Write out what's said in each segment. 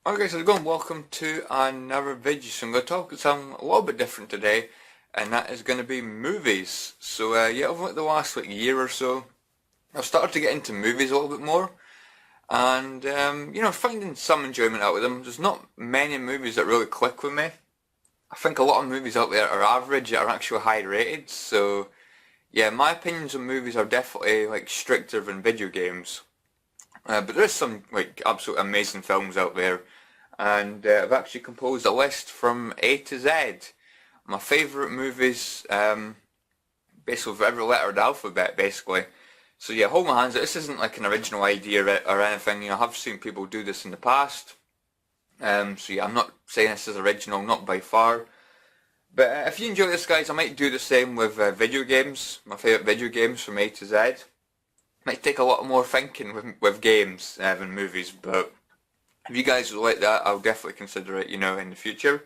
Alright guys, how's it going? Welcome to another video. So I'm going to talk about something a little bit different today, and that is going to be movies. So yeah, over the last year or so, I've started to get into movies a little bit more, and finding some enjoyment out of them. There's not many movies that really click with me. I think a lot of movies out there are average, are actually high rated. So yeah, my opinions on movies are definitely stricter than video games. But there is some absolute amazing films out there, and I've actually composed a list from A to Z. My favourite movies, basically with every letter of the alphabet, basically. So yeah, hold my hands. This isn't like an original idea or anything. I have seen people do this in the past. So yeah, I'm not saying this is original, not by far. But if you enjoy this, guys, I might do the same with video games. My favourite video games from A to Z. Might take a lot more thinking with games than movies, but if you guys would like that, I'll definitely consider it, in the future.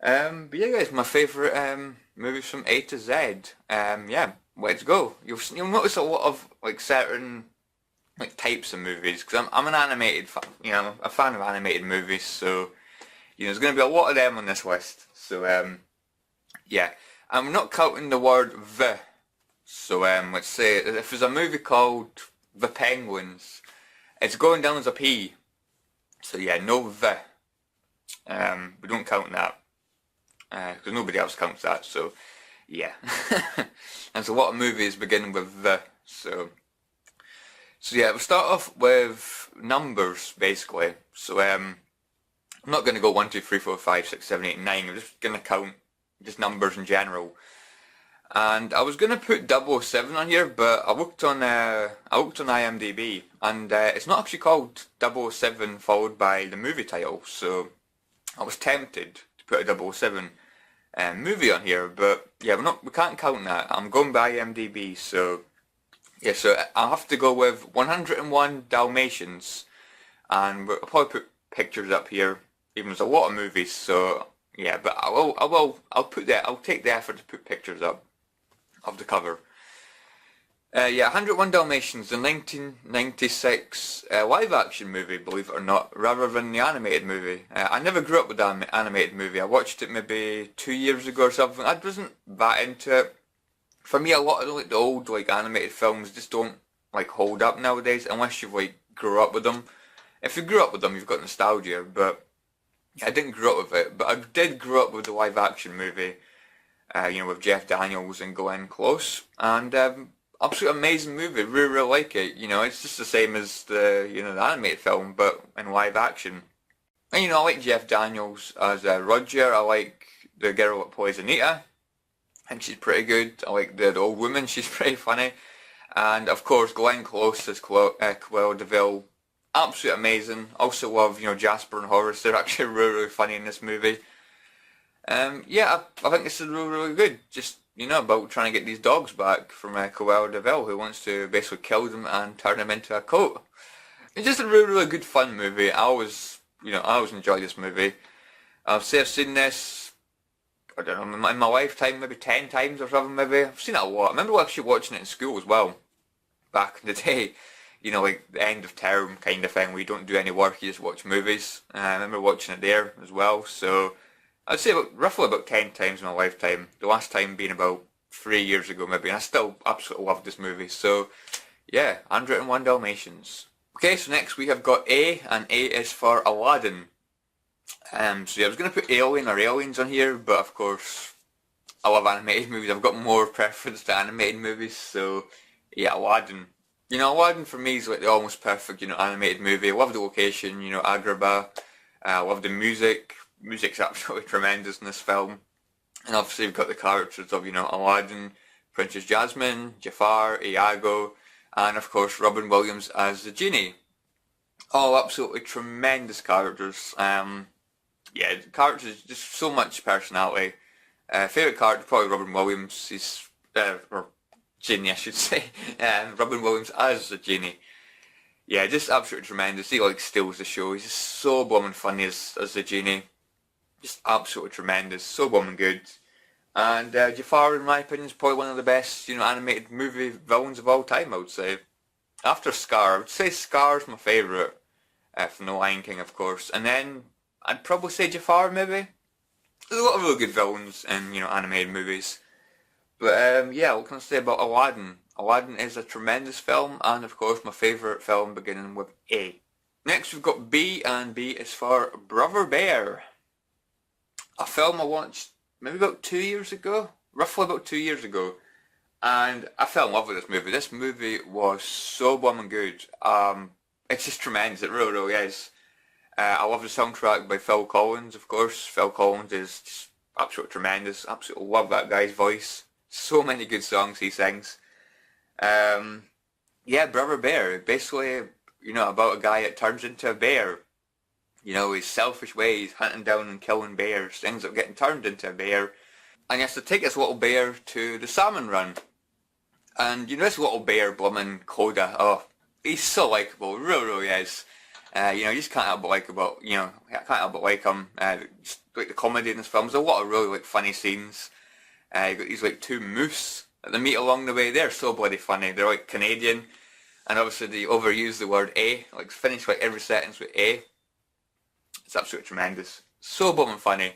But yeah, guys, my favourite movies from A to Z. Yeah, let's go. You'll notice a lot of certain types of movies, because I'm an animated fan. I'm a fan of animated movies, so there's going to be a lot of them on this list. So yeah, I'm not counting the word the. So let's say if there's a movie called The Penguins, it's going down as a P. So yeah, no the. We don't count that because nobody else counts that. So yeah, and so a lot of movies begin with the. So yeah, we'll start off with numbers basically. So I'm not going to go 1, 2, 3, 4, 5, 6, 7, 8, 9. I'm just going to count just numbers in general. And I was gonna put 007 on here, but I looked on IMDb, and it's not actually called 007 followed by the movie title. So I was tempted to put a 007 movie on here, but yeah, we can't count that. I'm going by IMDb, so yeah, so I'll have to go with 101 Dalmatians, and I'll probably put pictures up here. Even there's a lot of movies, so yeah, but I'll take the effort to put pictures up of the cover. Yeah, 101 Dalmatians, the 1996 live action movie, believe it or not, rather than the animated movie. I never grew up with the animated movie. I watched it maybe 2 years ago or something. I wasn't that into it. For me, a lot of the old animated films just don't hold up nowadays unless you've grew up with them. If you grew up with them, you've got nostalgia, but I didn't grow up with it. But I did grow up with the live action movie. With Jeff Daniels and Glenn Close, and absolute amazing movie. Really, really like it. It's just the same as the the animated film, but in live action. And I like Jeff Daniels as Roger. I like the girl that plays Anita. I think she's pretty good. I like the old woman. She's pretty funny. And of course, Glenn Close as Cruella de Vil. Absolutely amazing. Also love Jasper and Horace. They're actually really, really funny in this movie. Yeah, I think this is really, really good. Just, about trying to get these dogs back from Cruella de Vil, who wants to basically kill them and turn them into a coat. It's just a really, really good fun movie. I always enjoy this movie. I've seen this, I don't know, in my lifetime, maybe 10 times or something, maybe. I've seen it a lot. I remember actually watching it in school as well, back in the day. The end of term kind of thing, where you don't do any work, you just watch movies. I remember watching it there as well, so I'd say roughly about 10 times in my lifetime. The last time being about 3 years ago maybe, and I still absolutely love this movie. So yeah, 101 Dalmatians. Okay, so next we have got A, and A is for Aladdin. So yeah, I was going to put Alien or Aliens on here, but of course I love animated movies. I've got more preference to animated movies, so yeah, Aladdin. Aladdin for me is the almost perfect, animated movie. I love the location, Agrabah. I love the music. Music's absolutely tremendous in this film. And obviously you've got the characters of, Aladdin, Princess Jasmine, Jafar, Iago, and of course Robin Williams as the genie. All absolutely tremendous characters. Yeah, the characters, just so much personality. Favourite character, probably Robin Williams. He's, or Genie I should say. Robin Williams as the genie. Yeah, just absolutely tremendous. He steals the show. He's just so blooming funny as the genie. Just absolutely tremendous, so blooming good. And Jafar, in my opinion, is probably one of the best, animated movie villains of all time, I would say. After Scar, I would say Scar's my favourite. from The Lion King, of course. And then I'd probably say Jafar, maybe. There's a lot of really good villains in, animated movies. But yeah, what can I say about Aladdin? Aladdin is a tremendous film, and of course my favourite film beginning with A. Next we've got B, and B is for Brother Bear. A film I watched maybe about 2 years ago, roughly about 2 years ago. And I fell in love with this movie. This movie was so blooming good. It's just tremendous, it really, really is. I love the soundtrack by Phil Collins, of course. Phil Collins is just absolutely tremendous. Absolutely love that guy's voice. So many good songs he sings. Yeah, Brother Bear, basically, about a guy that turns into a bear. His selfish ways, hunting down and killing bears, ends up getting turned into a bear. And he has to take this little bear to the salmon run. And this little bear, bloomin' Coda, oh, he's so likeable, really, really is. You just can't help but like can't help but like him. Just like the comedy in this film, there's a lot of really funny scenes. You got these two moose that they meet along the way. They're so bloody funny. They're Canadian, and obviously they overuse the word A, finish every sentence with A. It's absolutely tremendous. So blooming funny,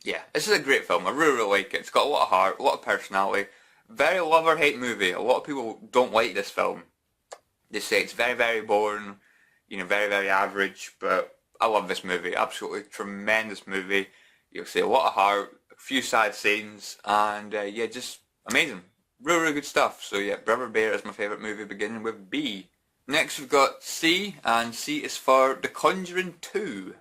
Yeah, this is a great film. I really, really like it. It's got a lot of heart, a lot of personality. Very love or hate movie. A lot of people don't like this film. They say it's very, very boring, very, very average, but I love this movie. Absolutely tremendous movie. You'll see a lot of heart, a few sad scenes, and yeah, just amazing. Really, really good stuff. So yeah, Brother Bear is my favourite movie, beginning with B. Next we've got C, and C is for The Conjuring 2.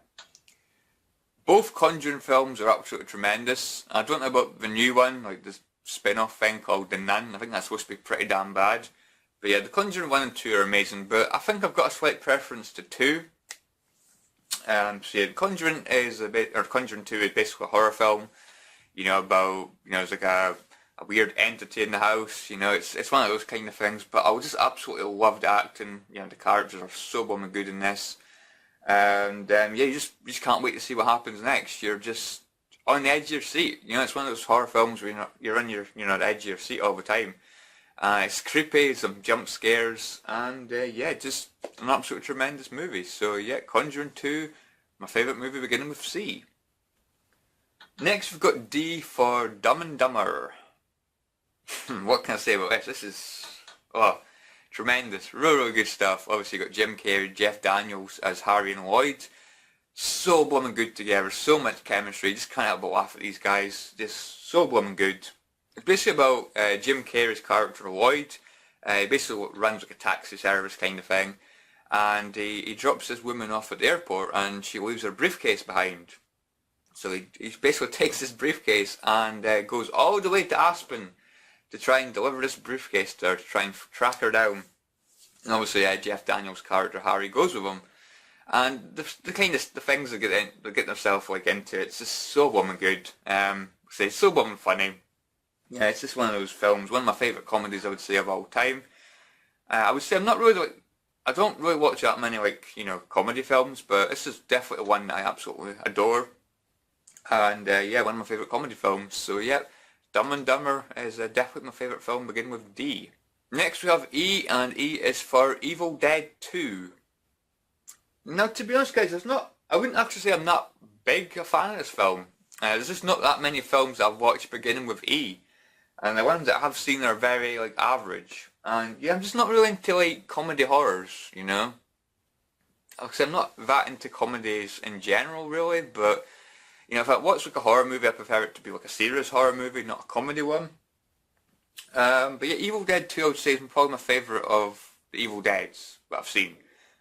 Both Conjuring films are absolutely tremendous. I don't know about the new one, the spin-off thing called The Nun. I think that's supposed to be pretty damn bad. But yeah, The Conjuring 1 and 2 are amazing, but I think I've got a slight preference to 2. So yeah, Conjuring 2 is basically a horror film, about, it's like a weird entity in the house, it's one of those kind of things, but I just absolutely love the acting, the characters are so blooming good in this. And yeah, you just can't wait to see what happens next. You're just on the edge of your seat. It's one of those horror films where you're on your the edge of your seat all the time. It's creepy, some jump scares, and yeah, just an absolutely tremendous movie. So yeah, Conjuring 2, my favourite movie, beginning with C. Next we've got D for Dumb and Dumber. What can I say about this? This is tremendous, really, really good stuff. Obviously you got Jim Carrey, Jeff Daniels as Harry and Lloyd. So blooming good together, so much chemistry, just can't help but laugh at these guys. Just so blooming good. It's basically about Jim Carrey's character Lloyd. He basically runs like a taxi service kind of thing, and he drops this woman off at the airport and she leaves her briefcase behind. So he basically takes this briefcase and goes all the way to Aspen to try and deliver this briefcase to her, to try and track her down. And obviously Jeff Daniels' character Harry goes with him. And the things they get themselves into, it's just so blooming good. It's so blooming funny. Yeah, it's just one of those films, one of my favourite comedies I would say of all time. I would say I don't really watch that many comedy films, but this is definitely one that I absolutely adore. And yeah, one of my favourite comedy films. So yeah, Dumb and Dumber is definitely my favourite film, beginning with D. Next we have E, and E is for Evil Dead 2. Now to be honest guys, I wouldn't actually say I'm not big a fan of this film. There's just not that many films I've watched beginning with E. And the ones that I have seen are very average. And yeah, I'm just not really into comedy horrors, Because I'm not that into comedies in general really, but if I watch a horror movie, I prefer it to be a serious horror movie, not a comedy one. But yeah, Evil Dead 2 I would say is probably my favourite of the Evil Deads that I've seen.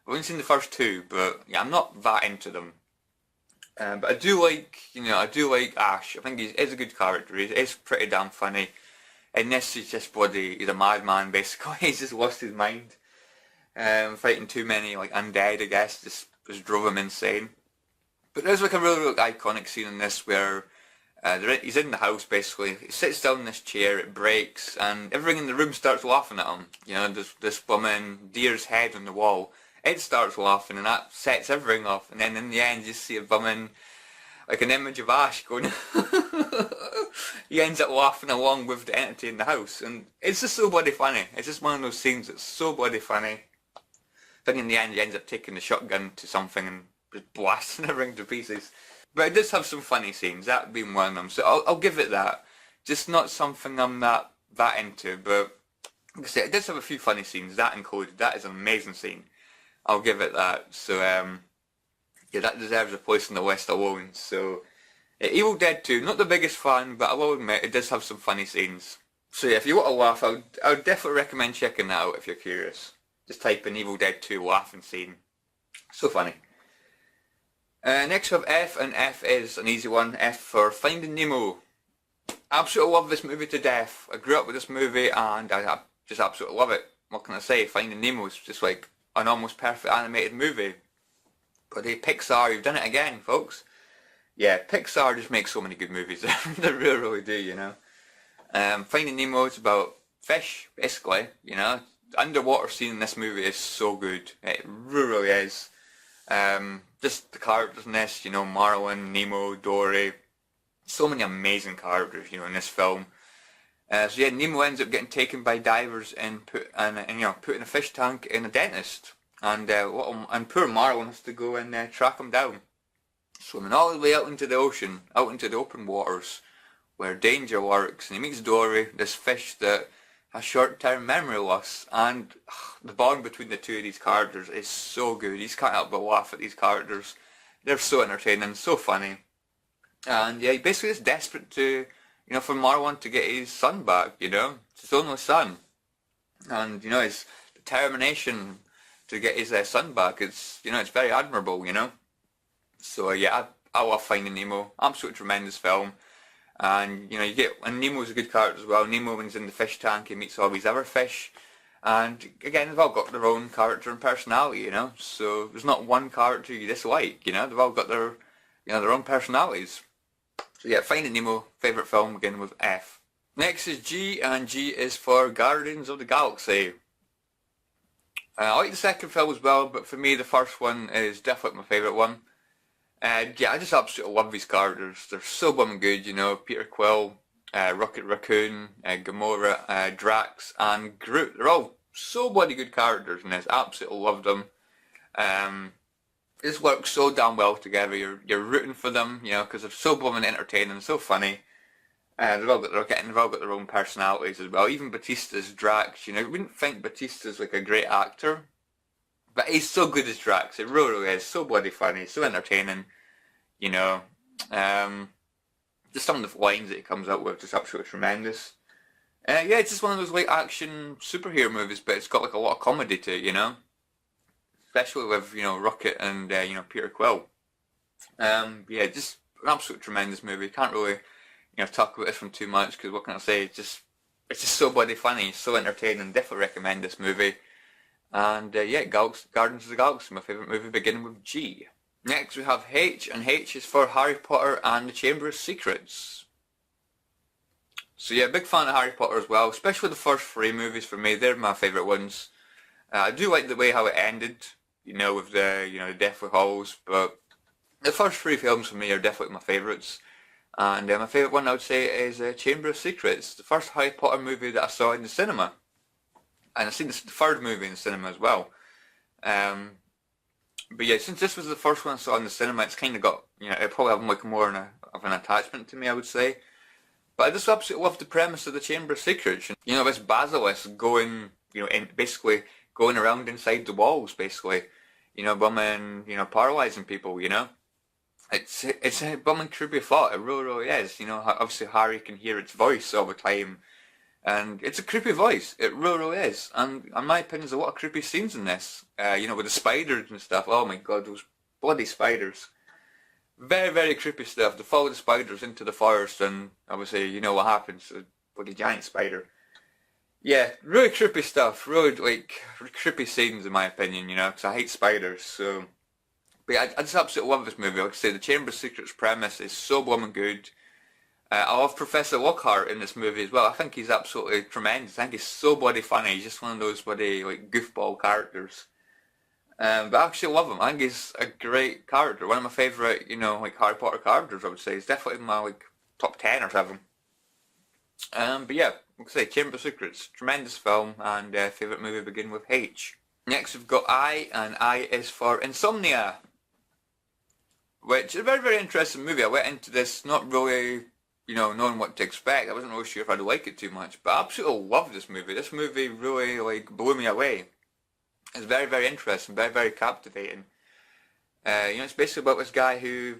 I've only seen the first two, but yeah, I'm not that into them. But I do like Ash. I think he is a good character. He is pretty damn funny. And this is just he's a madman basically. He's just lost his mind. Fighting too many undead, I guess, just drove him insane. But there's a really iconic scene in this where he's in the house basically. He sits down in this chair, it breaks, and everything in the room starts laughing at him. There's this woman, deer's head on the wall. It starts laughing, and that sets everything off. And then in the end, you see a woman, an image of Ash going. He ends up laughing along with the entity in the house, and it's just so bloody funny. It's just one of those scenes that's so bloody funny. I think in the end he ends up taking the shotgun to something and just blasting everything to pieces. But it does have some funny scenes, that being one of them, so I'll give it that. Just not something I'm that into, but like I say, it does have a few funny scenes, that included. That is an amazing scene. I'll give it that. So yeah, that deserves a place on the list alone. So Evil Dead 2, not the biggest fan, but I will admit it does have some funny scenes. So yeah, if you want to laugh, I would definitely recommend checking that out if you're curious. Just type in Evil Dead 2 laughing scene. So funny. Next we have F, and F is an easy one. F for Finding Nemo. Absolutely love this movie to death. I grew up with this movie and I just absolutely love it. What can I say? Finding Nemo is just like an almost perfect animated movie. But Pixar, you've done it again, folks. Yeah, Pixar just makes so many good movies. They really do, you know. Finding Nemo is about fish, basically, you know. The underwater scene in this movie is so good. It really is. Just the characters in this, you know, Marlin, Nemo, Dory. So many amazing characters, you know, in this film. So yeah, Nemo ends up getting taken by divers and put in a fish tank in a dentist. And poor Marlin has to go and track him down. Swimming all the way out into the ocean, out into the open waters, where danger lurks, and he meets Dory, this fish that has short-term memory loss, and the bond between the two of these characters is so good. You just can't help but laugh at these characters. They're so entertaining, so funny. And yeah, he basically is desperate to, you know, for Marlin to get his son back, you know. It's his only son. And, you know, his determination to get his son back, it's, you know, it's very admirable, you know. So yeah, I love Finding Nemo. Absolutely tremendous film. And, you know, and Nemo's a good character as well. Nemo, when he's in the fish tank, he meets all these other fish. And again, they've all got their own character and personality, you know. So there's not one character you dislike, you know. They've all got their, you know, their own personalities. So yeah, Finding Nemo, favourite film, again with F. Next is G, and G is for Guardians of the Galaxy. I like the second film as well, but for me the first one is definitely my favourite one. Yeah, I just absolutely love these characters. They're so blooming good, you know. Peter Quill, Rocket Raccoon, Gamora, Drax, and Groot. They're all so bloody good characters in this. Absolutely love them. This works so damn well together. You're rooting for them, you know, because they're so blooming entertaining, so funny. They've all got their own personalities as well. Even Batista's Drax, you know, you wouldn't think Batista's like a great actor, but he's so good as Drax. It really is. So bloody funny, so entertaining, you know. Just some of the lines that he comes up with, just absolutely tremendous. Yeah, it's just one of those like action superhero movies, but it's got like a lot of comedy to it, you know. Especially with, you know, Rocket and, you know, Peter Quill. Yeah, just an absolute tremendous movie. Can't really, you know, talk about this from too much, because what can I say? It's just so bloody funny, so entertaining. Definitely recommend this movie. And yeah, Guardians of the Galaxy, my favourite movie, beginning with G. Next we have H, and H is for Harry Potter and the Chamber of Secrets. So yeah, big fan of Harry Potter as well, especially the first three movies for me. They're my favourite ones. I do like the way how it ended, you know, with the, you know, the Deathly Hallows, but the first three films for me are definitely my favourites. And my favourite one I would say is Chamber of Secrets, the first Harry Potter movie that I saw in the cinema. And I've seen the third movie in the cinema as well. But yeah, since this was the first one I saw in the cinema, it's kind of got, you know, it probably have like more of an attachment to me, I would say. But I just absolutely love the premise of the Chamber of Secrets. You know, this basilisk going, you know, basically going around inside the walls, basically, you know, bumming, you know, paralysing people, you know. It's a bumming creepy thought, it really, really is. You know, obviously Harry can hear its voice all the time, and it's a creepy voice, it really, really is. And in my opinion, there's a lot of creepy scenes in this, you know, with the spiders and stuff. Oh my god, those bloody spiders. Very, very creepy stuff. They follow the spiders into the forest, and obviously, you know what happens, a bloody giant spider. Yeah, really creepy stuff, really, like, creepy scenes in my opinion, you know, because I hate spiders, so. But yeah, I just absolutely love this movie. Like I say, the Chamber of Secrets premise is so blooming good. I love Professor Lockhart in this movie as well. I think he's absolutely tremendous. I think he's so bloody funny. He's just one of those bloody, like, goofball characters. But I actually love him. I think he's a great character. One of my favourite, you know, like, Harry Potter characters, I would say. He's definitely in my, like, top 10 or 7. But yeah, like I say, Chamber of Secrets, tremendous film, and favourite movie begin with H. Next we've got I, and I is for Insomnia, which is a very, very interesting movie. I went into this not really, knowing what to expect. I wasn't really sure if I'd like it too much, but I absolutely loved this movie. This movie really, blew me away. It's very, very interesting, very, very captivating. It's basically about this guy who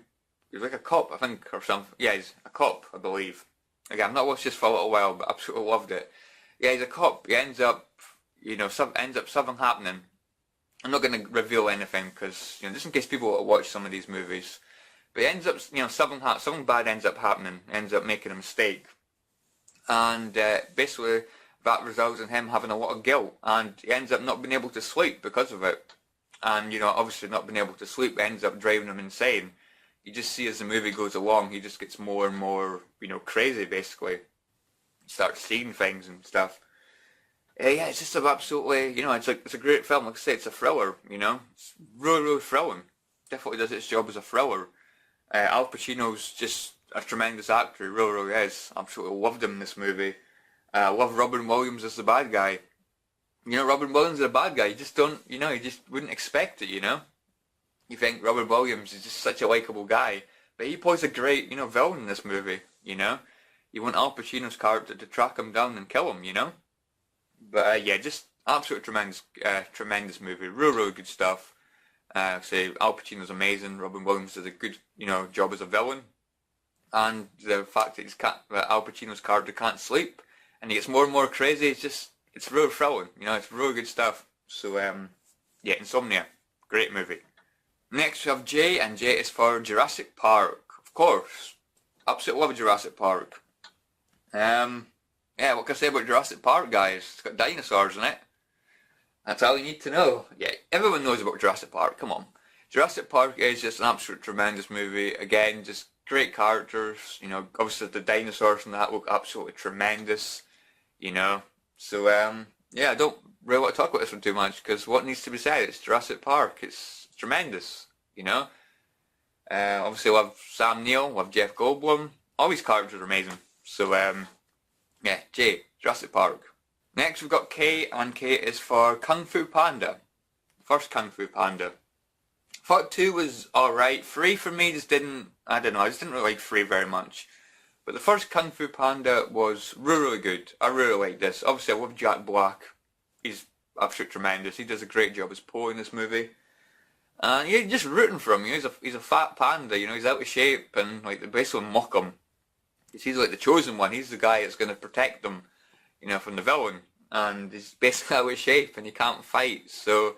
is like a cop, I think, or something. Yeah, he's a cop, I believe. Again, I've not watched this for a little while, but I absolutely loved it. Yeah, he's a cop. He ends up, something happening. I'm not going to reveal anything because, just in case people want to watch some of these movies. But he ends up, something bad ends up happening. Ends up making a mistake, and basically that results in him having a lot of guilt, and he ends up not being able to sleep because of it. And obviously not being able to sleep ends up driving him insane. You just see as the movie goes along, he just gets more and more, crazy basically. He starts seeing things and stuff. Yeah, it's just absolutely, it's a great film. Like I say, it's a thriller, It's really, really thrilling. Definitely does its job as a thriller. Al Pacino's just a tremendous actor, he really, really is. Absolutely loved him in this movie. I love Robin Williams as the bad guy. Robin Williams is a bad guy. You just don't, you just wouldn't expect it, You think Robin Williams is just such a likeable guy. But he plays a great, villain in this movie, You want Al Pacino's character to track him down and kill him, But yeah, just absolutely tremendous movie. Real, really good stuff. Say Al Pacino's amazing. Robin Williams does a good, job as a villain. And the fact that Al Pacino's character can't sleep and he gets more and more crazy, it's real thrilling. It's really good stuff. So yeah, Insomnia, great movie. Next we have J, and J is for Jurassic Park. Of course, absolutely love Jurassic Park. Yeah, what can I say about Jurassic Park, guys? It's got dinosaurs in it. That's all you need to know. Yeah, everyone knows about Jurassic Park, come on. Jurassic Park is just an absolute tremendous movie. Again, just great characters, obviously the dinosaurs and that look absolutely tremendous, So, yeah, I don't really want to talk about this one too much, because what needs to be said, it's Jurassic Park, it's tremendous, Obviously we'll have Sam Neill, we'll have Jeff Goldblum, all these characters are amazing. So, yeah, J, Jurassic Park. Next we've got K, and K is for Kung Fu Panda. First Kung Fu Panda. Thought 2 was alright. 3 for me just didn't, I don't know, I just didn't really like 3 very much. But the first Kung Fu Panda was really, really good. I really like this. Obviously I love Jack Black. He's absolutely tremendous. He does a great job as Po in this movie. And you're just rooting for him. He's a fat panda, he's out of shape, and like they basically mock him. He's like the chosen one. He's the guy that's going to protect them, from the villain. And he's basically out of shape and he can't fight. So,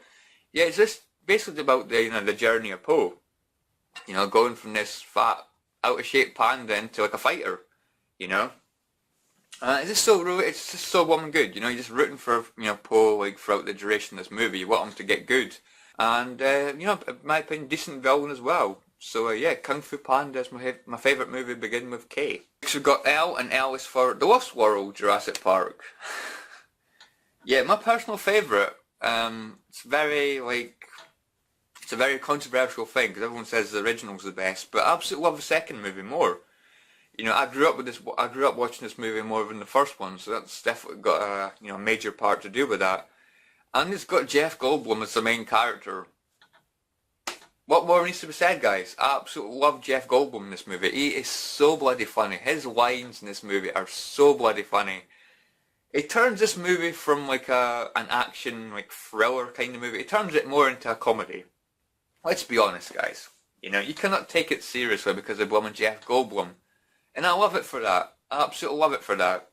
yeah, it's just basically about the journey of Po. Going from this fat, out of shape panda into like a fighter. It's just so well and good. You're just rooting for Po like throughout the duration of this movie. You want him to get good. And in my opinion, decent villain as well. So yeah, Kung Fu Panda is my favourite movie, beginning with K. Next we've got L, and L is for The Lost World, Jurassic Park. Yeah, my personal favourite. It's a very controversial thing, because everyone says the original's the best, but I absolutely love the second movie more. I grew up watching this movie more than the first one, so that's definitely got a major part to do with that. And it's got Jeff Goldblum as the main character. What more needs to be said, guys? I absolutely love Jeff Goldblum in this movie. He is so bloody funny. His lines in this movie are so bloody funny. It turns this movie from like an action, like thriller kind of movie, it turns it more into a comedy. Let's be honest, guys. You cannot take it seriously because of blooming Jeff Goldblum. And I love it for that. I absolutely love it for that.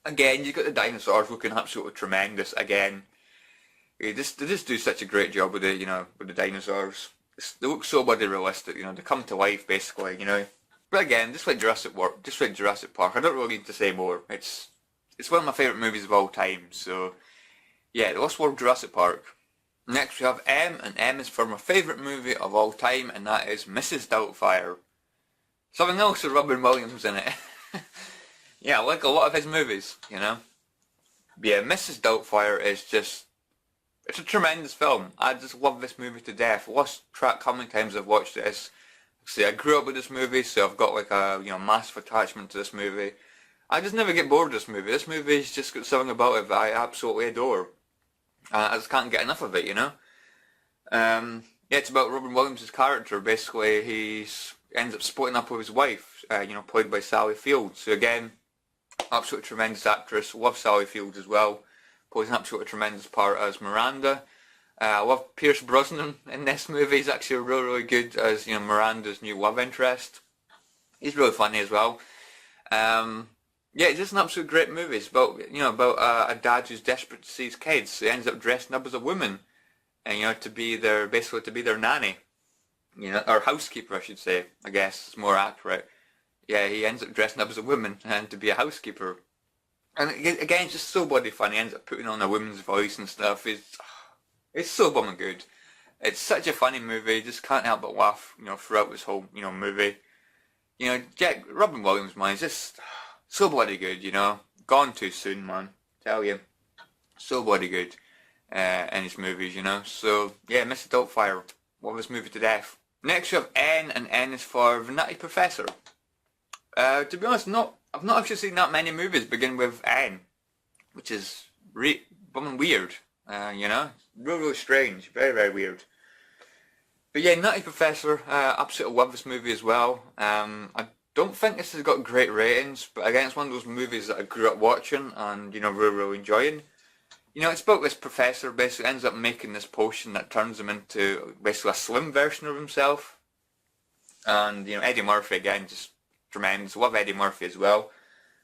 Again, you got the dinosaurs looking absolutely tremendous again. They just do such a great job with the dinosaurs. They look so bloody realistic, they come to life basically, But again, just like Jurassic Park, I don't really need to say more. It's one of my favourite movies of all time, so yeah, The Lost World, Jurassic Park. Next we have M, and M is for my favourite movie of all time, and that is Mrs. Doubtfire. Something else with Robin Williams in it. Yeah, I like a lot of his movies, But yeah, Mrs. Doubtfire is just, it's a tremendous film. I just love this movie to death. I lost track how many times I've watched this. See, I grew up with this movie, so I've got like a massive attachment to this movie. I just never get bored of this movie. This movie's just got something about it that I absolutely adore. I just can't get enough of it, you know. Yeah, it's about Robin Williams' character. Basically, he ends up splitting up with his wife, you know, played by Sally Fields. So again, absolutely tremendous actress. Love Sally Fields as well. Plays an absolutely tremendous part as Miranda. I love Pierce Brosnan in this movie. He's actually really, really good as, you know, Miranda's new love interest. He's really funny as well. Yeah, it's just an absolute great movie. It's about, you know, about a dad who's desperate to see his kids. So he ends up dressing up as a woman, and you know, to be their nanny, you know, or housekeeper, I should say. I guess it's more accurate. Yeah, he ends up dressing up as a woman and to be a housekeeper. And again, it's just so bloody funny. He ends up putting on a woman's voice and stuff. It's so bumming good. It's such a funny movie. Just can't help but laugh, you know, throughout this whole, you know, movie. You know, Robin Williams, man, is just so bloody good, you know. Gone too soon, man. Tell you. So bloody good in his movies, you know. So, yeah, Mr. Doubtfire. Love this movie to death. Next we have N, and N is for the Nutty Professor. To be honest, I've not actually seen that many movies begin with N, which is bumming weird, you know. Really, really strange. Very, very weird. But yeah, Nutty Professor, absolutely love this movie as well. I don't think this has got great ratings, but again, it's one of those movies that I grew up watching and, you know, really, really enjoying. You know, it's about this professor basically ends up making this potion that turns him into basically a slim version of himself. And, you know, Eddie Murphy again, just tremendous. Love Eddie Murphy as well.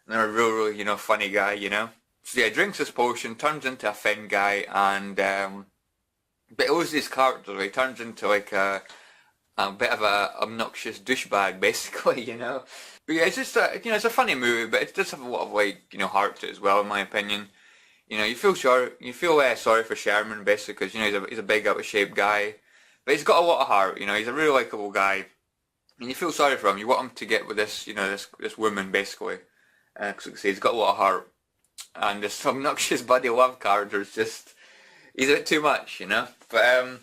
And they're a really, really, you know, funny guy, you know. So yeah, drinks this potion, turns into a thin guy, and but it was his character. He turns into like a bit of a obnoxious douchebag, basically, you know. But yeah, it's just you know, it's a funny movie, but it does have a lot of, like, you know, heart to it as well, in my opinion. You know, you feel sorry for Sherman, basically, because, you know, he's a big out of shape guy, but he's got a lot of heart. You know, he's a really likable guy, and you feel sorry for him. You want him to get with this, you know, this woman, basically, because he's got a lot of heart. And this obnoxious buddy love character is just, he's a bit too much, you know. But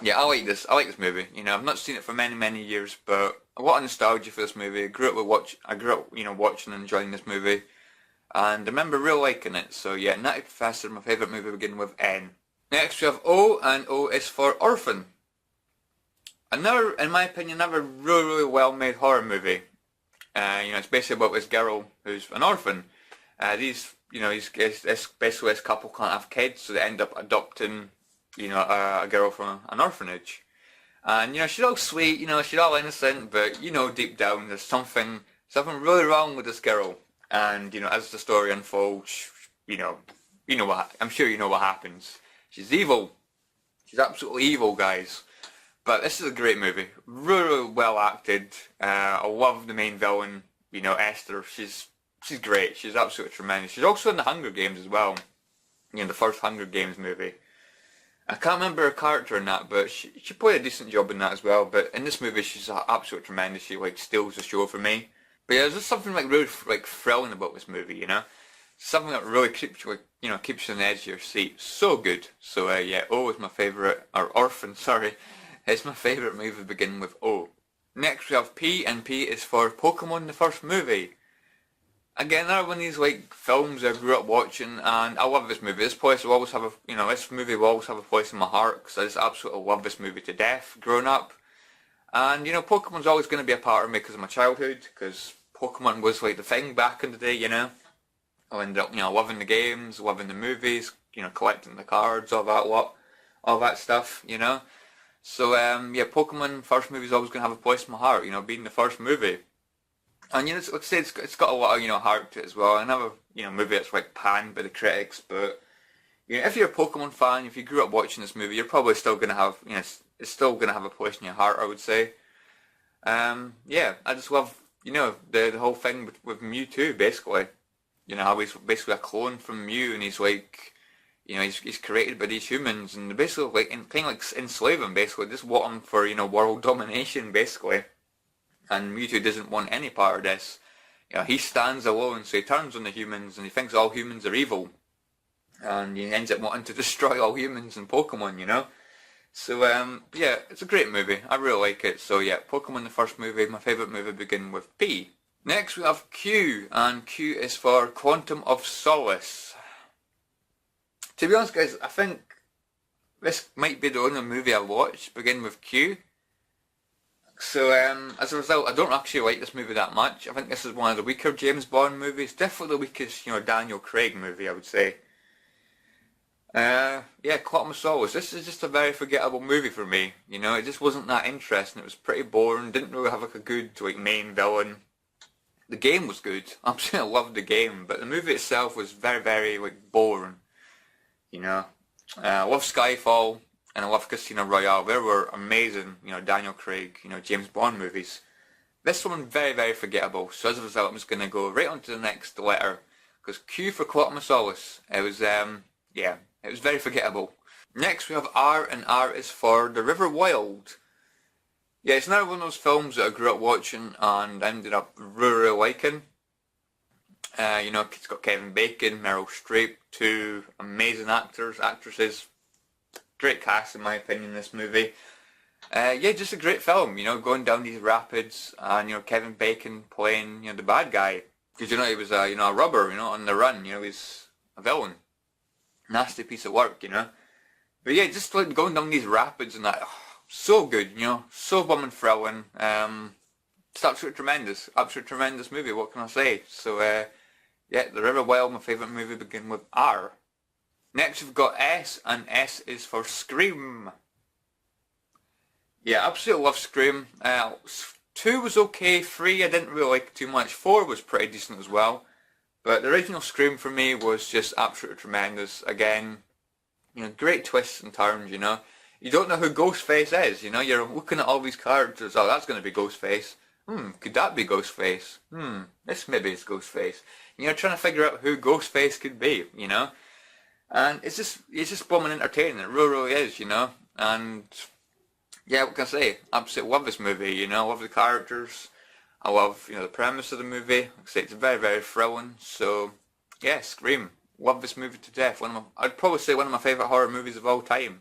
yeah, I like this movie. You know, I've not seen it for many, many years, but a lot of nostalgia for this movie. I grew up, you know, watching and enjoying this movie, and I remember really liking it. So yeah, Nutty Professor, my favourite movie, beginning with N. Next we have O, and O is for Orphan. Another, in my opinion, another really, really well-made horror movie. You know, it's basically about this girl who's an orphan. You know, this basically this couple can't have kids, so they end up adopting, you know, a girl from an orphanage. And, you know, she's all sweet, you know, she's all innocent, but, you know, deep down there's something really wrong with this girl. And, you know, as the story unfolds, you know what, I'm sure you know what happens. She's evil. She's absolutely evil, guys. But this is a great movie. Really, really well acted. I love the main villain, you know, Esther. She's great. She's absolutely tremendous. She's also in the Hunger Games as well. You know, the first Hunger Games movie. I can't remember her character in that, but she played a decent job in that as well. But in this movie, she's absolutely tremendous. She, like, steals the show for me. But yeah, there's just something, like, really, like, thrilling about this movie, you know? Something that really keeps you, like, you know, keeps you on the edge of your seat. So good. So yeah, O is my favourite, or Orphan, sorry. It's my favourite movie beginning with O. Next we have P, and P is for Pokemon the first movie. Again, another one of these, like, films I grew up watching, and I love this movie. This movie will always have a place in my heart, because I just absolutely love this movie to death, growing up. And, you know, Pokemon's always going to be a part of me because of my childhood, because Pokemon was, like, the thing back in the day, you know. I ended up, you know, loving the games, loving the movies, you know, collecting the cards, all that stuff, you know. So, yeah, Pokemon first movie is always going to have a place in my heart, you know, being the first movie. And, you know, like I say, it's got a lot of, you know, heart to it as well. Another, you know, movie that's, like, panned by the critics, but, you know, if you're a Pokemon fan, if you grew up watching this movie, you're probably still going to have, you know, it's still going to have a place in your heart, I would say. Yeah, I just love, you know, the whole thing with Mewtwo, basically. You know, how he's basically a clone from Mew, and he's, like, you know, he's created by these humans, and they basically, like, kind of, like, enslave him, basically. Just want him for, you know, world domination, basically. And Mewtwo doesn't want any part of this. You know, he stands alone, so he turns on the humans, and he thinks all humans are evil. And he ends up wanting to destroy all humans and Pokemon, you know? So, yeah, it's a great movie. I really like it. So, yeah, Pokemon the first movie, my favourite movie, begin with P. Next we have Q, and Q is for Quantum of Solace. To be honest, guys, I think this might be the only movie I watched begin with Q. So as a result, I don't actually like this movie that much. I think this is one of the weaker James Bond movies. Definitely the weakest, Daniel Craig movie, I would say. Yeah, Quantum of Solace. This is just a very forgettable movie for me. It just wasn't that interesting. It was pretty boring. Didn't really have like a good main villain. The game was good. Absolutely loved the game, but the movie itself was very, very boring. I love Skyfall and I love Casino Royale. They were amazing, Daniel Craig, James Bond movies. This one very, very forgettable. So as a result, I'm just gonna go right on to the next letter, because Q for Quantum of Solace. It was yeah, it was very forgettable. Next we have R, and R is for The River Wild. Yeah, it's another one of those films that I grew up watching and ended up really liking. It's got Kevin Bacon, Meryl Streep, two amazing actresses. Great cast in my opinion, this movie. Yeah, just a great film, going down these rapids and, Kevin Bacon playing, the bad guy. Because, he was, a robber, on the run, he's a villain. Nasty piece of work, But yeah, just going down these rapids and that, so good, so bumming thrilling. It's absolutely tremendous movie, what can I say? So, yeah, The River Wild, my favourite movie, begin with R. Next we've got S, and S is for Scream. Yeah, absolutely love Scream. 2 was okay, 3 I didn't really like too much, 4 was pretty decent as well. But the original Scream for me was just absolutely tremendous. Again, great twists and turns, You don't know who Ghostface is, you're looking at all these characters, oh that's going to be Ghostface. Could that be Ghostface? This maybe is Ghostface. Trying to figure out who Ghostface could be, And it's just blooming entertaining, it really is, And yeah, what can I say? Absolutely love this movie, I love the characters. I love, the premise of the movie. Like I say, it's very, very thrilling. So, yeah, Scream. Love this movie to death. I'd probably say one of my favourite horror movies of all time.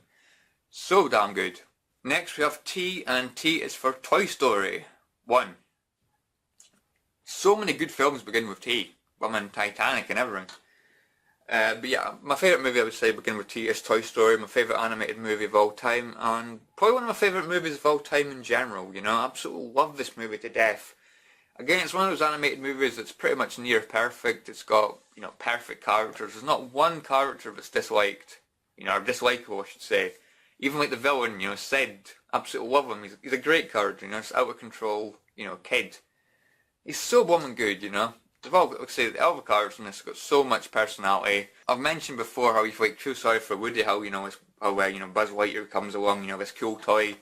So damn good. Next we have T, and T is for Toy Story 1. So many good films begin with T. Titanic and everything. But yeah, my favourite movie I would say begin with T is Toy Story, my favourite animated movie of all time, and probably one of my favourite movies of all time in general, I absolutely love this movie to death. Again, it's one of those animated movies that's pretty much near perfect. It's got, perfect characters. There's not one character that's disliked, or dislikable I should say. Even like the villain, Sid, absolutely love him. He's a great character, just out of control, kid. He's so blooming good, They've all got, all the characters in this have got so much personality. I've mentioned before how you feel sorry for Woody, how Buzz Lightyear comes along, this cool toy,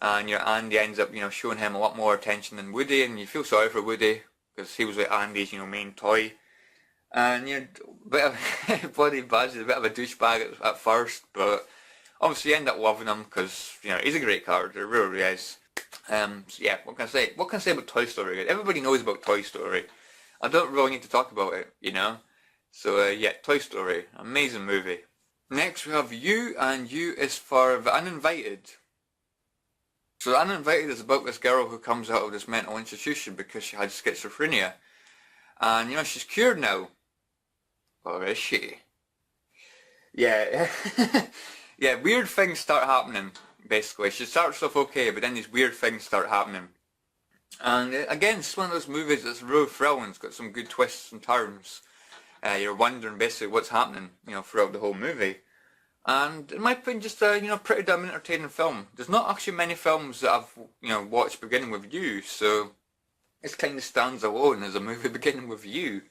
and Andy ends up showing him a lot more attention than Woody, and you feel sorry for Woody because he was like Andy's main toy, and a bit of bloody Buzz is a bit of a douchebag at first, but obviously you end up loving him because he's a great character, really is. So yeah, what can I say? What can I say about Toy Story? Everybody knows about Toy Story. I don't really need to talk about it, So yeah, Toy Story, amazing movie. Next we have U, and U is for The Uninvited. So The Uninvited is about this girl who comes out of this mental institution because she had schizophrenia. And she's cured now. Or is she? Yeah. Yeah, weird things start happening, basically. She starts off okay, but then these weird things start happening. And again, it's one of those movies that's really thrilling. It's got some good twists and turns. You're wondering basically what's happening, throughout the whole movie. And in my opinion, just a, pretty damn entertaining film. There's not actually many films that I've, watched beginning with you, so this kind of stands alone as a movie beginning with you.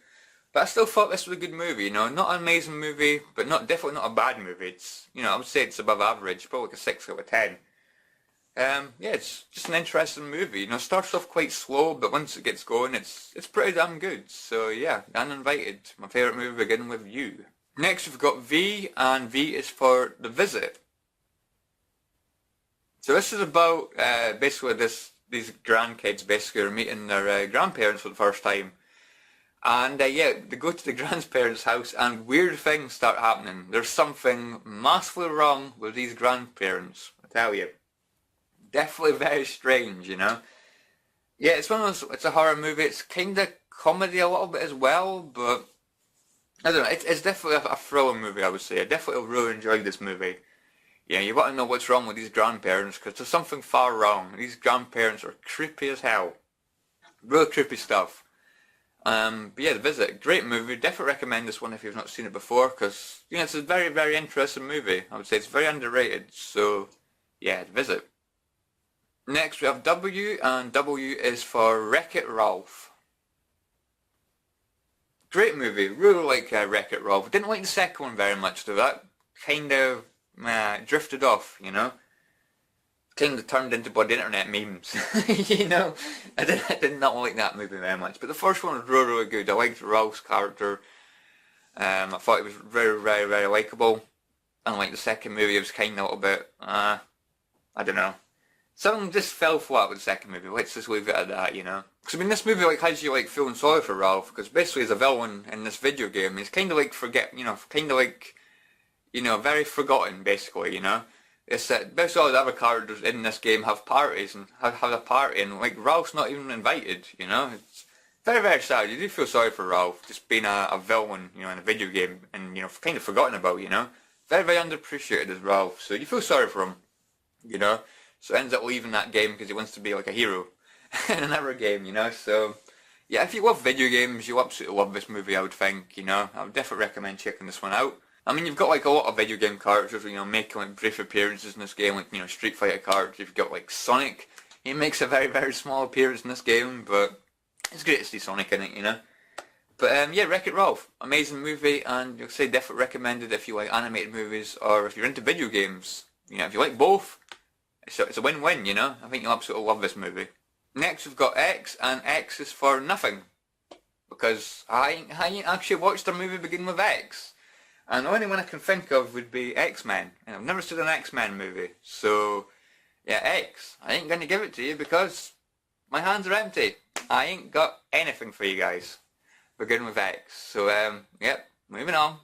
But I still thought this was a good movie, not an amazing movie, but definitely not a bad movie. It's, I would say it's above average, probably like a 6 out of 10. Yeah, it's just an interesting movie. It starts off quite slow, but once it gets going, it's pretty damn good. So yeah, Uninvited, my favourite movie beginning with you. Next we've got V, and V is for The Visit. So this is about basically these grandkids basically are meeting their grandparents for the first time. And yeah, they go to the grandparents' house and weird things start happening. There's something massively wrong with these grandparents, I tell you. Definitely very strange, Yeah, it's one of those, it's a horror movie, it's kind of comedy a little bit as well, but I don't know, it's definitely a thriller movie, I would say. I definitely really enjoyed this movie. Yeah, you want to know what's wrong with these grandparents because there's something far wrong. These grandparents are creepy as hell. Real creepy stuff. But yeah, The Visit, great movie. Definitely recommend this one if you've not seen it before because, you know, it's a very, very interesting movie. I would say it's very underrated. So, yeah, The Visit. Next we have W, and W is for WreckIt Ralph. Great movie. Really like WreckIt Ralph. Didn't like the second one very much though. That kind of drifted off, you know. Kind of turned into bloody internet memes, you know. I did not like that movie very much. But the first one was really, really good. I liked Ralph's character. I thought it was very, very, very likeable. Unlike the second movie, it was kind of a little bit, I don't know. Something just fell flat with the second movie. Let's just leave it at that, you know. Because I mean, this movie like has you like feeling sorry for Ralph, because basically he's a villain in this video game. He's kind of like very forgotten, basically, you know. It's that basically all the other characters in this game have parties and have a party, and like Ralph's not even invited, you know. It's very, very sad. You do feel sorry for Ralph, just being a villain, you know, in a video game, and you know, kind of forgotten about, you know. Very, very underappreciated as Ralph, so you feel sorry for him, you know. So ends up leaving that game because he wants to be like a hero in another game, you know. So yeah, if you love video games, you'll absolutely love this movie, I would think, you know. I would definitely recommend checking this one out. I mean, you've got like a lot of video game characters, you know, making like brief appearances in this game, like, you know, Street Fighter characters. You've got like Sonic. He makes a very, very small appearance in this game, but it's great to see Sonic in it, you know. But yeah, WreckIt Ralph, amazing movie, and you'll say definitely recommended if you like animated movies or if you're into video games. You know, if you like both, it's a win-win, you know. I think you'll absolutely love this movie. Next we've got X, and X is for nothing. Because I ain't actually watched a movie beginning with X. And the only one I can think of would be XMen. And I've never seen an XMen movie. So, yeah, X. I ain't going to give it to you because my hands are empty. I ain't got anything for you guys. Beginning with X. So, yep, moving on.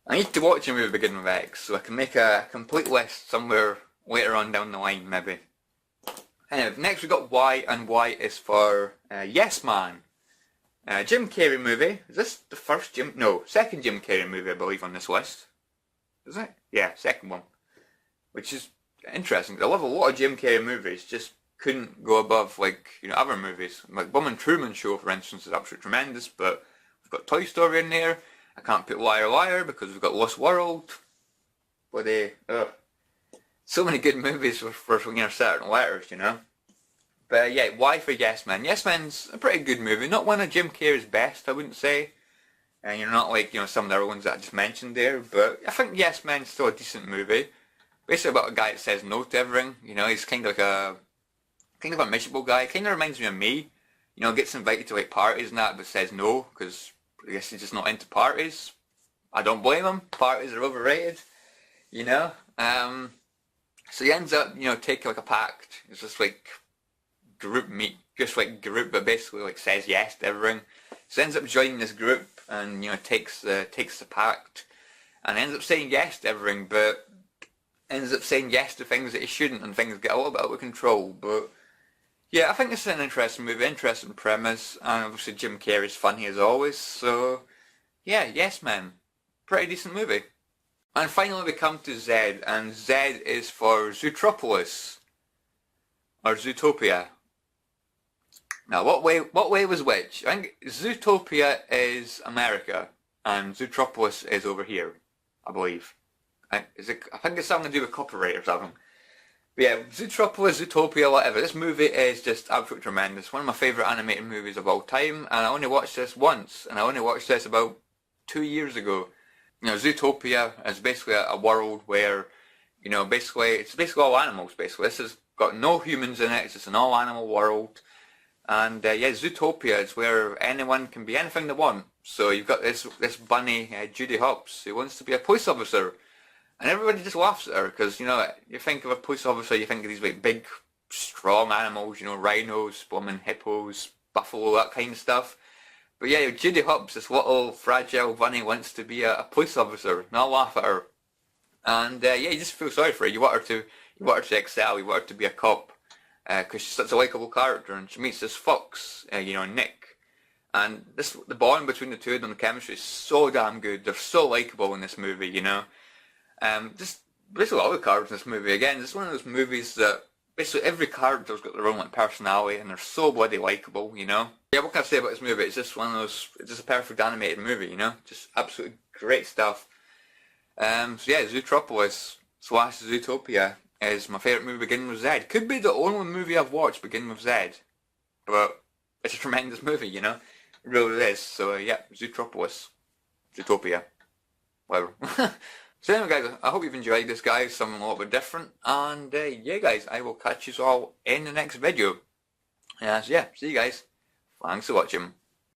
I need to watch a movie beginning with X so I can make a complete list somewhere later on down the line, maybe. Anyway, next we got Y, and Y is for Yes Man. Jim Carrey movie. Is this the second Jim Carrey movie I believe on this list? Is it? Yeah, second one. Which is interesting. I love a lot of Jim Carrey movies, just couldn't go above like, you know, other movies. Like Bum and Truman Show, for instance, is absolutely tremendous, but we've got Toy Story in there. I can't put Liar Liar because we've got Lost World. But so many good movies for you know, certain letters, you know. But yeah, Y for Yes Man. Yes Man's a pretty good movie. Not one of Jim Carrey's best, I wouldn't say. And you're not like, you know, some of the other ones that I just mentioned there. But I think Yes Man's still a decent movie. Basically about a guy that says no to everything. You know, he's kind of a miserable guy. Kind of reminds me of me. You know, gets invited to like parties and that, but says no because I guess he's just not into parties. I don't blame him. Parties are overrated. You know. So he ends up, you know, taking like a pact. It's just like group, but basically like says yes to everything. So ends up joining this group and, you know, takes the pact and ends up saying yes to everything, but ends up saying yes to things that he shouldn't, and things get a little bit out of control. But yeah, I think this is an interesting movie, interesting premise, and obviously Jim Carrey's funny as always. So yeah, Yes Man, pretty decent movie. And finally we come to Z, and Z is for Zootropolis or Zootopia. Now, what way was which? I think Zootopia is America, and Zootropolis is over here, I believe. I think it's something to do with copyright or something. But yeah, Zootropolis, Zootopia, whatever. This movie is just absolutely tremendous. One of my favourite animated movies of all time, and I only watched this once, and I only watched this about 2 years ago. You know, Zootopia is basically a world where, you know, it's basically all animals, basically. This has got no humans in it, it's just an all animal world. And yeah, Zootopia is where anyone can be anything they want. So you've got this bunny, Judy Hopps, who wants to be a police officer. And everybody just laughs at her because, you know, you think of a police officer, you think of these like big, strong animals, you know, rhinos, blooming hippos, buffalo, that kind of stuff. But yeah, Judy Hopps, this little fragile bunny, wants to be a police officer, and I'll laugh at her. And yeah, you just feel sorry for her. You want her to excel, you want her to be a cop. Because she's such a likeable character, and she meets this fox, you know, Nick, and the bond between the two of them, the chemistry is so damn good. They're so likeable in this movie, you know. Just basically all the characters in this movie, again, it's one of those movies that basically every character's got their own like personality and they're so bloody likeable, you know? Yeah, what can I say about this movie? It's just one of those, it's just a perfect animated movie, you know? Just absolutely great stuff. So yeah, Zootropolis / Zootopia is my favourite movie beginning with Z. Could be the only movie I've watched beginning with Z. But it's a tremendous movie, you know? It really is. So yeah, Zootropolis. Zootopia. Whatever. So anyway guys, I hope you've enjoyed this, guys, something a little bit different, and yeah guys, I will catch you all in the next video. So yeah, see you guys, thanks for watching.